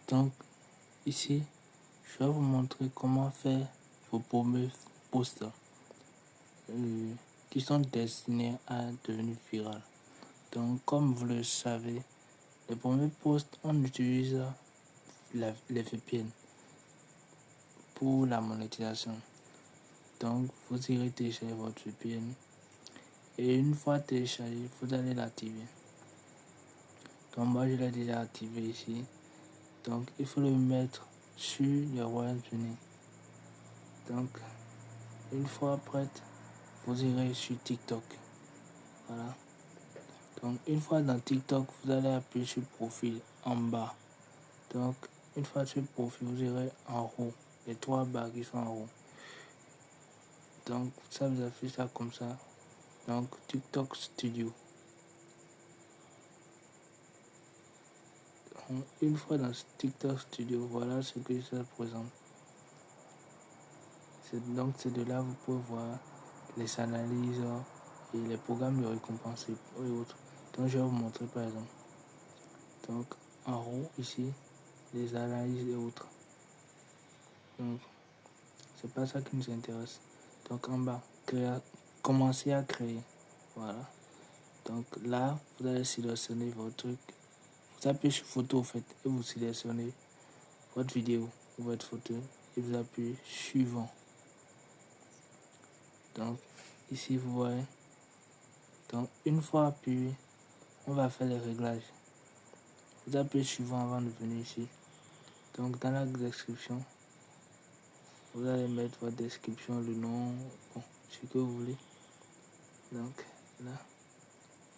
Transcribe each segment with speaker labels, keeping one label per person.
Speaker 1: Donc, ici, je vais vous montrer comment faire vos premiers posts qui sont destinés à devenir virales. Donc, comme vous le savez, les premiers posts, on utilise les VPN pour la monétisation. Donc, vous irez télécharger votre VPN et une fois téléchargé, vous allez l'activer. Donc, moi, je l'ai déjà activé ici. Donc, il faut le mettre sur le Royaume-Uni. Donc, une fois prête, vous irez sur TikTok. Voilà. Donc, une fois dans TikTok, vous allez appuyer sur profil en bas. Donc, une fois sur profil, vous irez en haut. Les 3 barres qui sont en haut. Donc, ça vous affiche ça comme ça. Donc, TikTok Studio. Donc, une fois dans TikTok Studio, voilà ce que ça présente. Donc, c'est de là que vous pouvez voir les analyses et les programmes de récompense et autres. Donc, je vais vous montrer par exemple. Donc, en haut, ici, les analyses et autres. Donc, c'est pas ça qui nous intéresse. Donc, en bas, commencer à créer. Voilà. Donc, là, vous allez sélectionner votre truc. Vous appuyez sur photo, en fait, et vous sélectionnez votre vidéo ou votre photo et vous appuyez suivant. Donc, ici, vous voyez. Donc, une fois appuyé, on va faire les réglages. Vous appuyez suivant avant de venir ici. Donc, dans la description, vous allez mettre votre description, le nom, bon, ce que vous voulez. Donc, là,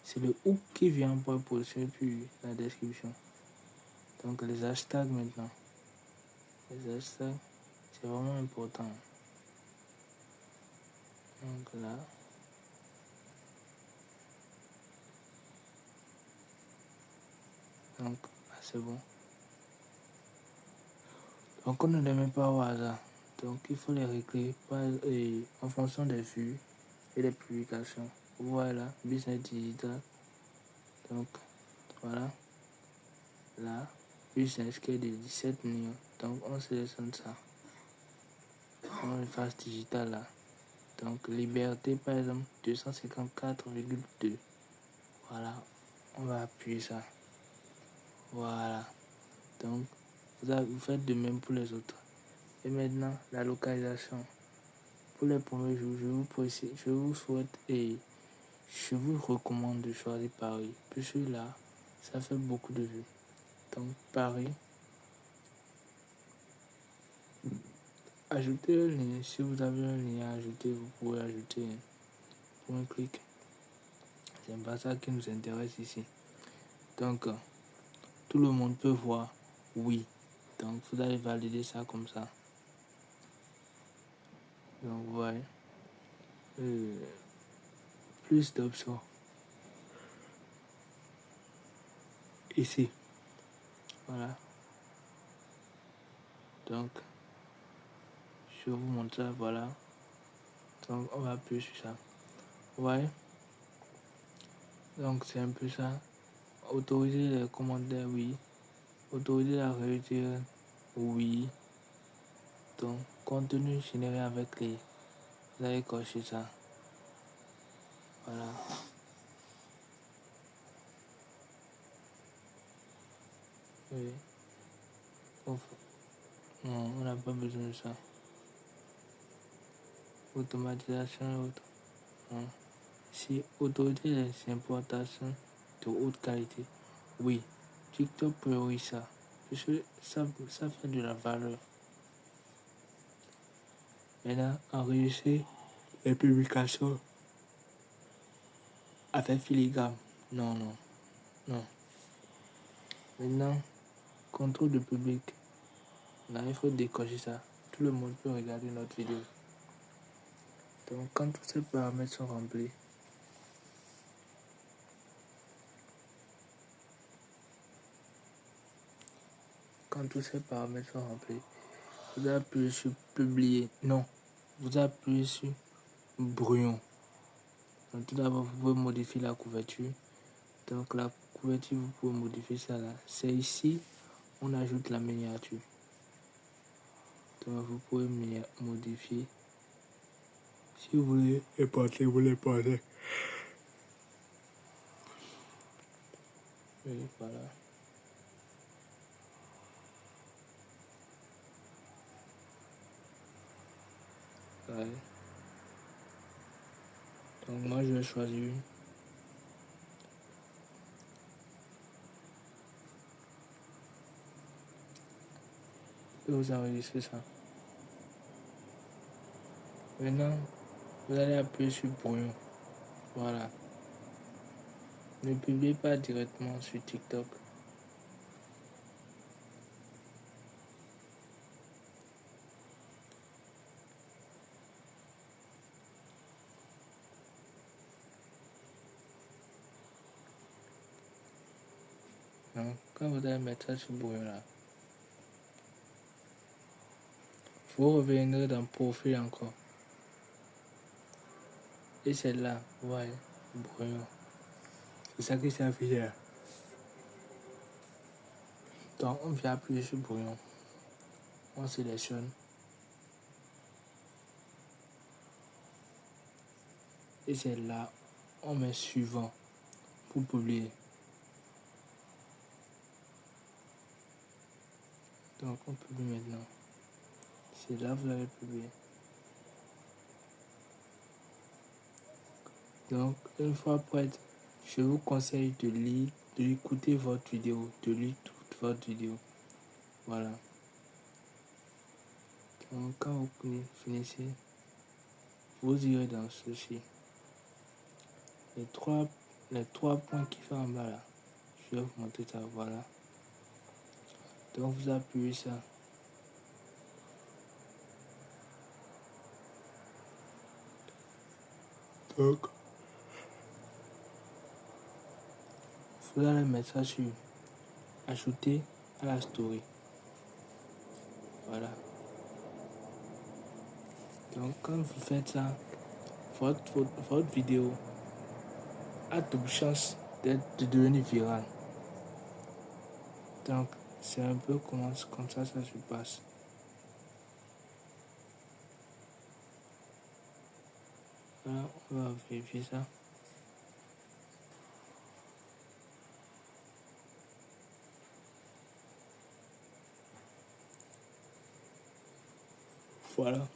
Speaker 1: c'est le hook qui vient pour positionner puis la description. Donc, les hashtags maintenant. Les hashtags, c'est vraiment important. Donc, là. Donc, là, c'est bon. Donc, on ne les met pas au hasard. Donc, il faut les régler en fonction des vues et des publications. Voilà, business digital. Donc, voilà. Là, business qui est de 17 millions. Donc, on sélectionne ça. On efface digital là. Donc, liberté, par exemple, 254,2. Voilà, on va appuyer ça. Voilà. Donc, vous faites de même pour les autres. Et maintenant, la localisation. Pour les premiers jours, je vous souhaite et je vous recommande de choisir Paris. Puisque là, ça fait beaucoup de vues. Donc, Paris. Ajoutez le lien. Si vous avez un lien à ajouter, vous pouvez ajouter pour un clic. C'est pas ça qui nous intéresse ici. Donc, tout le monde peut voir oui. Donc, vous allez valider ça comme ça. Donc, vous voyez. Plus d'options. Ici. Voilà. Donc, je vous montre ça. Voilà. Donc, on va appuyer sur ça. Vous voyez. Donc, c'est un peu ça. Autoriser les commentaires, oui. Autoriser la réduire, oui. Donc, contenu généré avec les. Vous allez cocher ça. Voilà. Oui. Non, on n'a pas besoin de ça. Automatisation et autres. Non. Si autoriser les importations de haute qualité. Oui. TikTok priorise ça. Parce que ça fait de la valeur. Maintenant, enregistrer les publications avec filigrane. Non, non, non. Maintenant, contrôle de public. Là, il faut décocher ça. Tout le monde peut regarder notre vidéo. Donc, quand tous ces paramètres sont remplis, vous appuyez sur publier. Non, vous appuyez sur brouillon. Donc, tout d'abord, vous pouvez modifier la couverture. Donc, la couverture, vous pouvez modifier ça là. C'est ici, on ajoute la miniature. Donc vous pouvez modifier. Si vous voulez épargner, vous l'épargnez. Et voilà. Ouais. Donc moi je vais choisir une. Et vous enregistrez ça. Maintenant, vous allez appuyer sur brouillon. Voilà. Ne publiez pas directement sur TikTok. Donc, quand vous allez mettre ça sur brouillon là, vous reviendrez dans profil encore. Et c'est là, ouais, brouillon. C'est ça qui s'est affiché là. Donc, on vient appuyer sur brouillon. On sélectionne. Et c'est là, on met suivant pour publier. Donc, on publie maintenant. C'est là que vous allez publier. Donc, une fois prête, je vous conseille de lire, d'écouter votre vidéo, de lire toute votre vidéo. Voilà. Donc, quand vous finissez, vous irez dans ceci. Les trois points qui sont en bas là. Je vais vous montrer ça. Voilà. Donc, vous appuyez ça. Donc, vous allez mettre ça sur ajouter à la story. Voilà. Donc, quand vous faites ça, votre vidéo a de chances de devenir virale. Donc, c'est un peu comme ça se passe. Voilà, on va vérifier ça. Voilà.